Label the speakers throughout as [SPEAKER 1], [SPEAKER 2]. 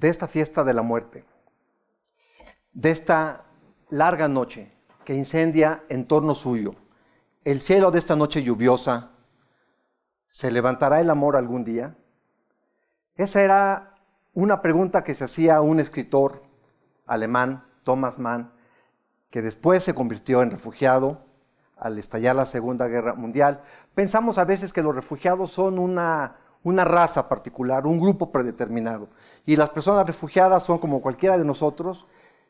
[SPEAKER 1] de esta fiesta de la muerte, de esta larga noche que incendia en torno suyo, el cielo de esta noche lluviosa, ¿se levantará el amor algún día? Esa era una pregunta que se hacía un escritor alemán, Thomas Mann, que después se convirtió en refugiado al estallar la Segunda Guerra Mundial. Pensamos a veces que los refugiados son una raza particular, un grupo predeterminado. Y las personas refugiadas son como cualquiera de nosotros,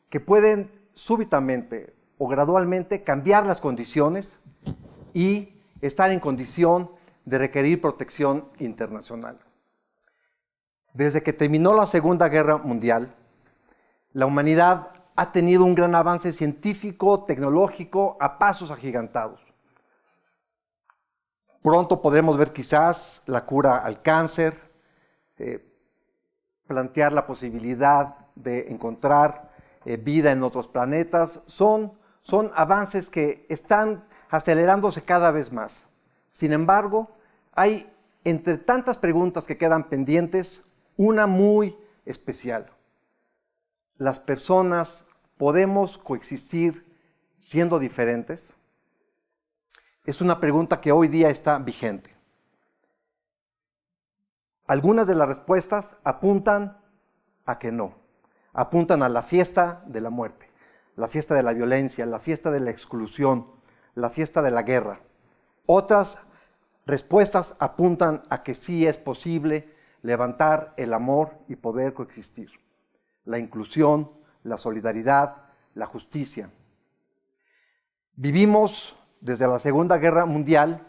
[SPEAKER 1] que pueden súbitamente o gradualmente cambiar las condiciones y estar en condición de requerir protección internacional. Desde que terminó la Segunda Guerra Mundial, la humanidad ha tenido un gran avance científico, tecnológico, a pasos agigantados. Pronto podremos ver quizás la cura al cáncer, plantear la posibilidad de encontrar vida en otros planetas. Son avances que están acelerándose cada vez más. Sin embargo, hay entre tantas preguntas que quedan pendientes, una muy especial. ¿Las personas podemos coexistir siendo diferentes? Es una pregunta que hoy día está vigente. Algunas de las respuestas apuntan a que no. Apuntan a la fiesta de la muerte, la fiesta de la violencia, la fiesta de la exclusión, la fiesta de la guerra. Otras respuestas apuntan a que sí es posible levantar el amor y poder coexistir. La inclusión, la solidaridad, la justicia. Vivimos desde la Segunda Guerra Mundial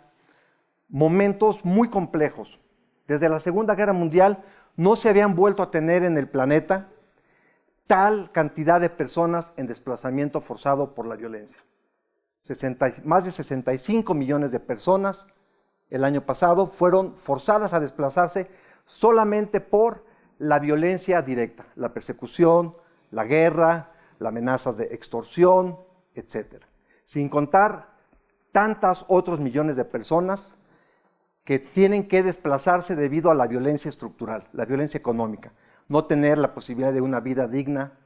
[SPEAKER 1] momentos muy complejos. Desde la Segunda Guerra Mundial no se habían vuelto a tener en el planeta tal cantidad de personas en desplazamiento forzado por la violencia. Más de 65 millones de personas el año pasado fueron forzadas a desplazarse solamente por la violencia directa, la persecución, la guerra, las amenazas de extorsión, etc. Sin contar tantos otros millones de personas que tienen que desplazarse debido a la violencia estructural, la violencia económica, no tener la posibilidad de una vida digna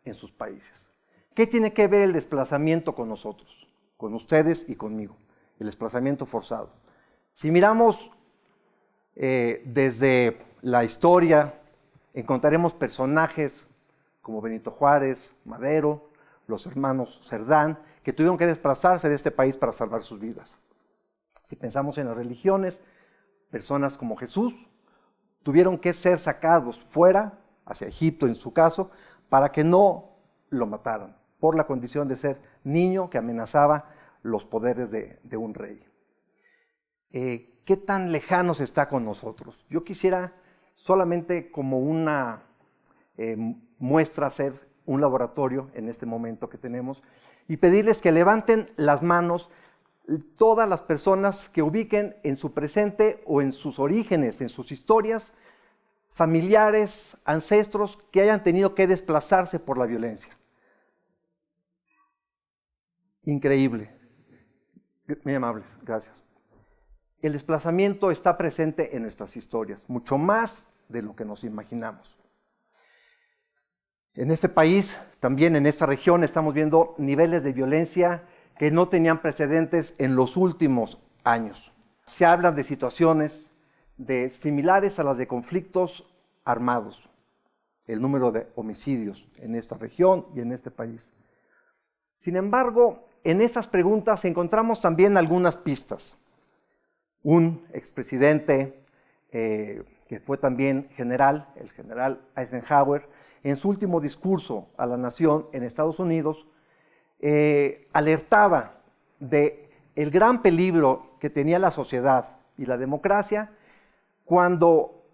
[SPEAKER 1] en sus países. ¿Qué tiene que ver el desplazamiento con nosotros, con ustedes y conmigo? El desplazamiento forzado. Si miramos desde la historia, encontraremos personajes como Benito Juárez, Madero, los hermanos Cerdán, que tuvieron que desplazarse de este país para salvar sus vidas. Si pensamos en las religiones, personas como Jesús tuvieron que ser sacados fuera, hacia Egipto en su caso, para que no lo mataran, por la condición de ser niño que amenazaba los poderes de un rey. ¿Qué tan lejanos está con nosotros? Yo quisiera solamente como una muestra hacer un laboratorio en este momento que tenemos y pedirles que levanten las manos todas las personas que ubiquen en su presente o en sus orígenes, en sus historias, familiares, ancestros que hayan tenido que desplazarse por la violencia. Increíble. Muy amables, gracias. El desplazamiento está presente en nuestras historias, mucho más de lo que nos imaginamos. En este país, también en esta región, estamos viendo niveles de violencia que no tenían precedentes en los últimos años. Se habla de situaciones similares a las de conflictos armados, el número de homicidios en esta región y en este país. Sin embargo, en estas preguntas encontramos también algunas pistas. Un expresidente que fue también general, el general Eisenhower, en su último discurso a la nación en Estados Unidos, alertaba del gran peligro que tenía la sociedad y la democracia cuando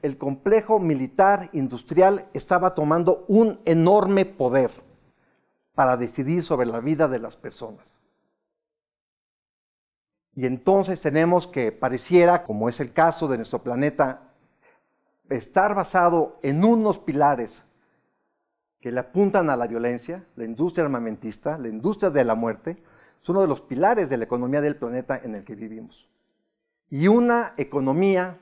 [SPEAKER 1] el complejo militar industrial estaba tomando un enorme poder para decidir sobre la vida de las personas. Y entonces tenemos que pareciera, como es el caso de nuestro planeta, estar basado en unos pilares que le apuntan a la violencia, la industria armamentista, la industria de la muerte, es uno de los pilares de la economía del planeta en el que vivimos. Y una economía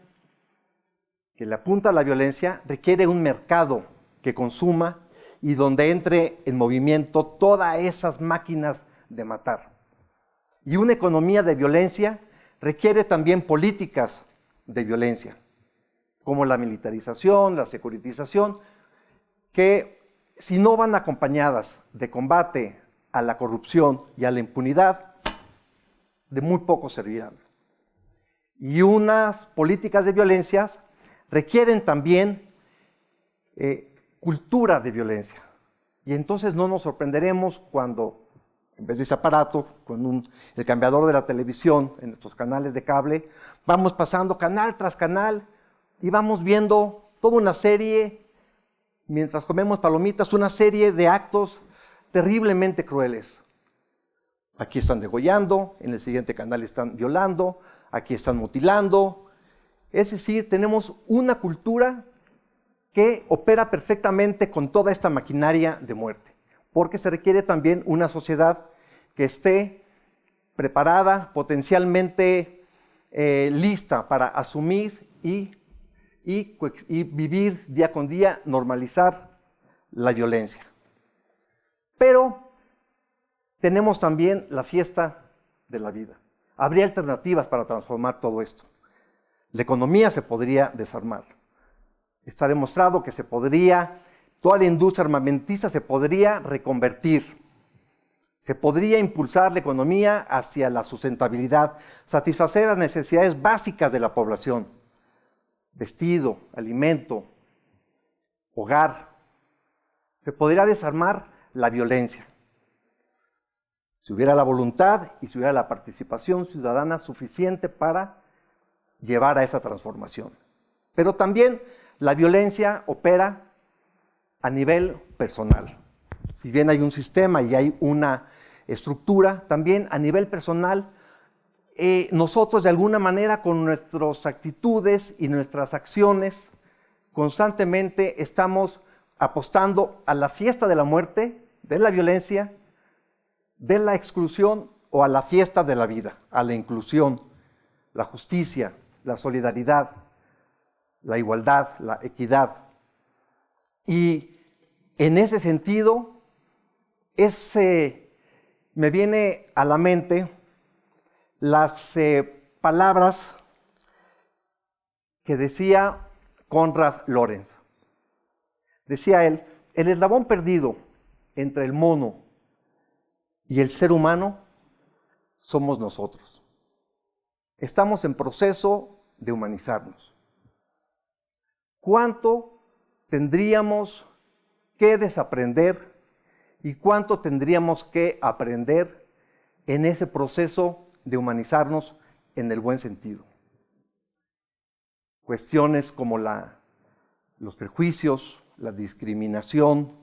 [SPEAKER 1] que le apunta a la violencia requiere un mercado que consuma y donde entre en movimiento todas esas máquinas de matar. Y una economía de violencia requiere también políticas de violencia, como la militarización, la securitización, que si no van acompañadas de combate a la corrupción y a la impunidad, de muy poco servirán. Y unas políticas de violencia requieren también cultura de violencia. Y entonces no nos sorprenderemos cuando, en vez de ese aparato, con el cambiador de la televisión en nuestros canales de cable, vamos pasando canal tras canal y vamos viendo toda una serie, mientras comemos palomitas, una serie de actos terriblemente crueles. Aquí están degollando, en el siguiente canal están violando, aquí están mutilando. Es decir, tenemos una cultura que opera perfectamente con toda esta maquinaria de muerte, porque se requiere también una sociedad que esté preparada, potencialmente lista para asumir y vivir día con día, normalizar la violencia. Pero tenemos también la fiesta de la vida. Habría alternativas para transformar todo esto. La economía se podría desarmar. Está demostrado que toda la industria armamentista se podría reconvertir. Se podría impulsar la economía hacia la sustentabilidad, satisfacer las necesidades básicas de la población. Vestido, alimento, hogar. Se podría desarmar la violencia. Si hubiera la voluntad y si hubiera la participación ciudadana suficiente para llevar a esa transformación. Pero también la violencia opera a nivel personal. Si bien hay un sistema y hay una estructura, también a nivel personal, nosotros de alguna manera con nuestras actitudes y nuestras acciones constantemente estamos apostando a la fiesta de la muerte, de la violencia, de la exclusión o a la fiesta de la vida, a la inclusión, la justicia, la solidaridad, la igualdad, la equidad. Y en ese sentido, me viene a la mente las palabras que decía Konrad Lorenz. Decía él, el eslabón perdido entre el mono y el ser humano somos nosotros. Estamos en proceso de humanizarnos. ¿Cuánto tendríamos que desaprender y cuánto tendríamos que aprender en ese proceso de humanizarnos en el buen sentido? Cuestiones como los prejuicios, la discriminación,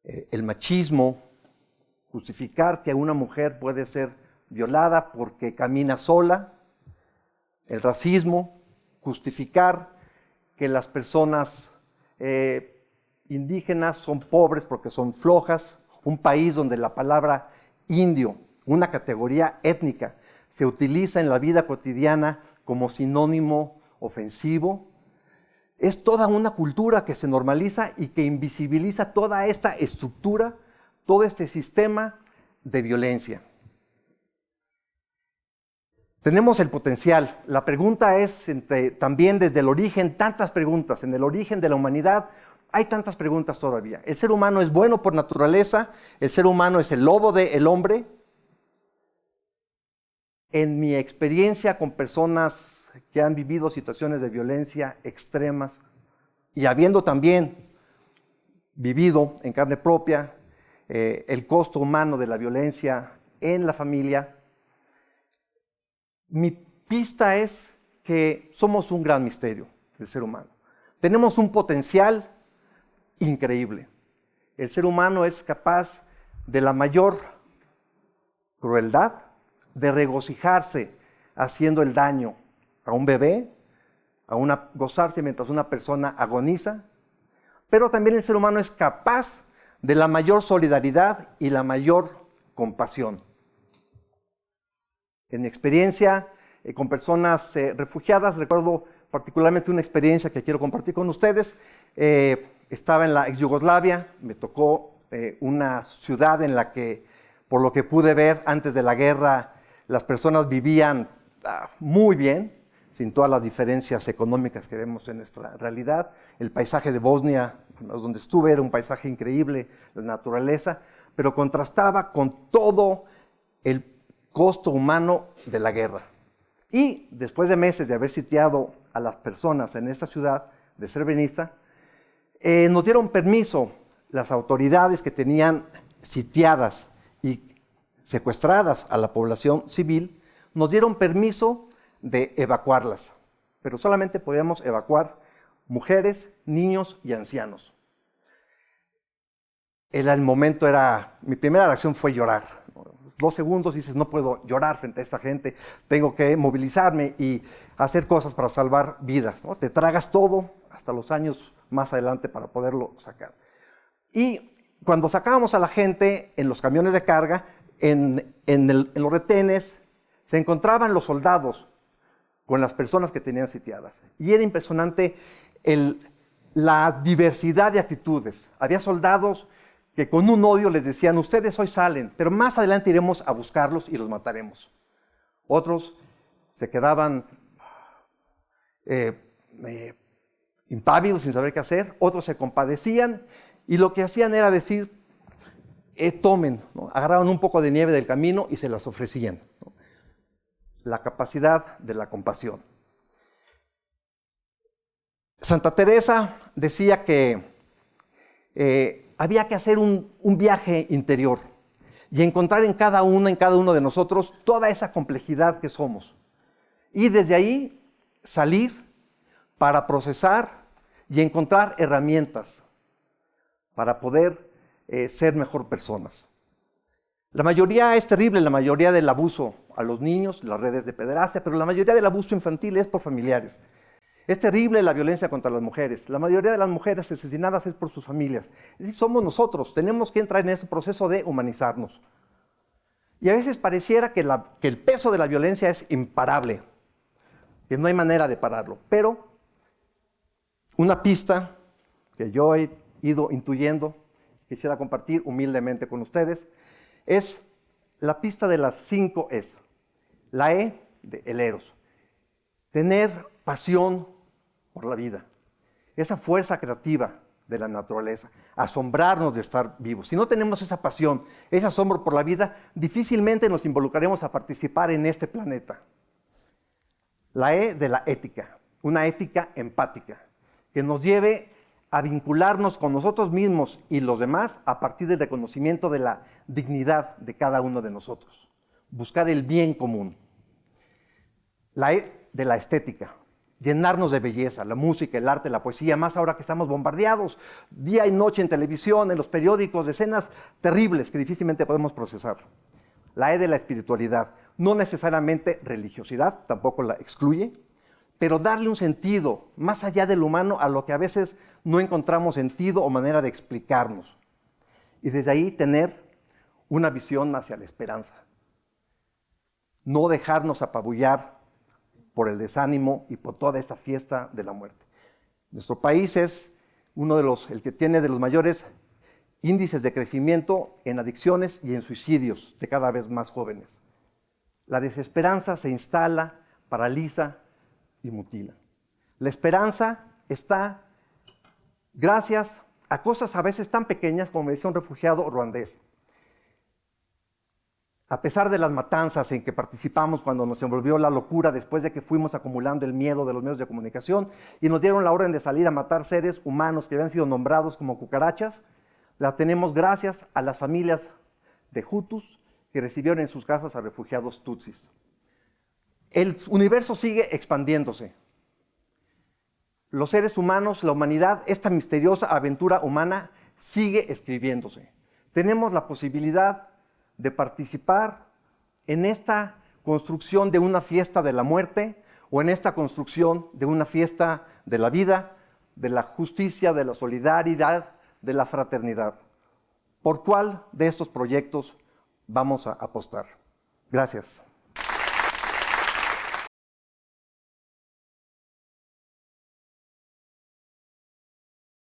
[SPEAKER 1] el machismo, justificar que una mujer puede ser violada porque camina sola, el racismo, justificar que las personas indígenas son pobres porque son flojas, un país donde la palabra indio, una categoría étnica, se utiliza en la vida cotidiana como sinónimo ofensivo. Es toda una cultura que se normaliza y que invisibiliza toda esta estructura, todo este sistema de violencia. Tenemos el potencial. La pregunta es, también desde el origen, tantas preguntas. En el origen de la humanidad hay tantas preguntas todavía. ¿El ser humano es bueno por naturaleza? ¿El ser humano es el lobo del hombre? En mi experiencia con personas que han vivido situaciones de violencia extremas y habiendo también vivido en carne propia el costo humano de la violencia en la familia, mi pista es que somos un gran misterio, el ser humano. Tenemos un potencial increíble. El ser humano es capaz de la mayor crueldad, de regocijarse haciendo el daño a un bebé, gozarse mientras una persona agoniza, pero también el ser humano es capaz de la mayor solidaridad y la mayor compasión. En mi experiencia con personas refugiadas, recuerdo particularmente una experiencia que quiero compartir con ustedes. estaba en la ex Yugoslavia, me tocó una ciudad en la que, por lo que pude ver antes de la guerra, las personas vivían muy bien, sin todas las diferencias económicas que vemos en nuestra realidad. El paisaje de Bosnia, donde estuve, era un paisaje increíble, la naturaleza, pero contrastaba con todo el costo humano de la guerra. Y después de meses de haber sitiado a las personas en esta ciudad de Srebrenica, nos dieron permiso las autoridades que tenían sitiadas y secuestradas a la población civil, nos dieron permiso de evacuarlas, pero solamente podíamos evacuar mujeres, niños y ancianos. Mi primera reacción fue llorar. 2 segundos dices, no puedo llorar frente a esta gente, tengo que movilizarme y hacer cosas para salvar vidas, ¿no? Te tragas todo hasta los años más adelante para poderlo sacar. Y cuando sacábamos a la gente en los camiones de carga, en los retenes, se encontraban los soldados con las personas que tenían sitiadas. Y era impresionante la diversidad de actitudes. Había soldados que con un odio les decían, ustedes hoy salen, pero más adelante iremos a buscarlos y los mataremos. Otros se quedaban impávidos sin saber qué hacer, otros se compadecían y lo que hacían era decir, tomen, ¿no? Agarraban un poco de nieve del camino y se las ofrecían, ¿no? La capacidad de la compasión. Santa Teresa decía que había que hacer un viaje interior y encontrar en cada uno de nosotros toda esa complejidad que somos. Y desde ahí salir para procesar y encontrar herramientas para poder ser mejor personas. La mayoría es terrible, la mayoría del abuso a los niños, las redes de pederastia, pero la mayoría del abuso infantil es por familiares. Es terrible la violencia contra las mujeres. La mayoría de las mujeres asesinadas es por sus familias. Y somos nosotros, tenemos que entrar en ese proceso de humanizarnos. Y a veces pareciera que el peso de la violencia es imparable, que no hay manera de pararlo. Pero una pista que yo he ido intuyendo, quisiera compartir humildemente con ustedes, es la pista de las 5 Es. La E de el eros. Tener pasión por la vida. Esa fuerza creativa de la naturaleza. Asombrarnos de estar vivos. Si no tenemos esa pasión, ese asombro por la vida, difícilmente nos involucraremos a participar en este planeta. La E de la ética. Una ética empática que nos lleve a vincularnos con nosotros mismos y los demás a partir del reconocimiento de la dignidad de cada uno de nosotros. Buscar el bien común. La E de la estética. Llenarnos de belleza, la música, el arte, la poesía, más ahora que estamos bombardeados día y noche en televisión, en los periódicos, de escenas terribles que difícilmente podemos procesar. La E de la espiritualidad. No necesariamente religiosidad, tampoco la excluye, pero darle un sentido más allá del humano a lo que a veces no encontramos sentido o manera de explicarnos. Y desde ahí tener una visión hacia la esperanza. No dejarnos apabullar por el desánimo y por toda esta fiesta de la muerte. Nuestro país es el que tiene de los mayores índices de crecimiento en adicciones y en suicidios de cada vez más jóvenes. La desesperanza se instala, paraliza y mutila. La esperanza está gracias a cosas a veces tan pequeñas como decía un refugiado ruandés. A pesar de las matanzas en que participamos cuando nos envolvió la locura después de que fuimos acumulando el miedo de los medios de comunicación y nos dieron la orden de salir a matar seres humanos que habían sido nombrados como cucarachas, la tenemos gracias a las familias de Hutus que recibieron en sus casas a refugiados Tutsis. El universo sigue expandiéndose. Los seres humanos, la humanidad, esta misteriosa aventura humana sigue escribiéndose. Tenemos la posibilidad de participar en esta construcción de una fiesta de la muerte o en esta construcción de una fiesta de la vida, de la justicia, de la solidaridad, de la fraternidad. ¿Por cuál de estos proyectos vamos a apostar? Gracias.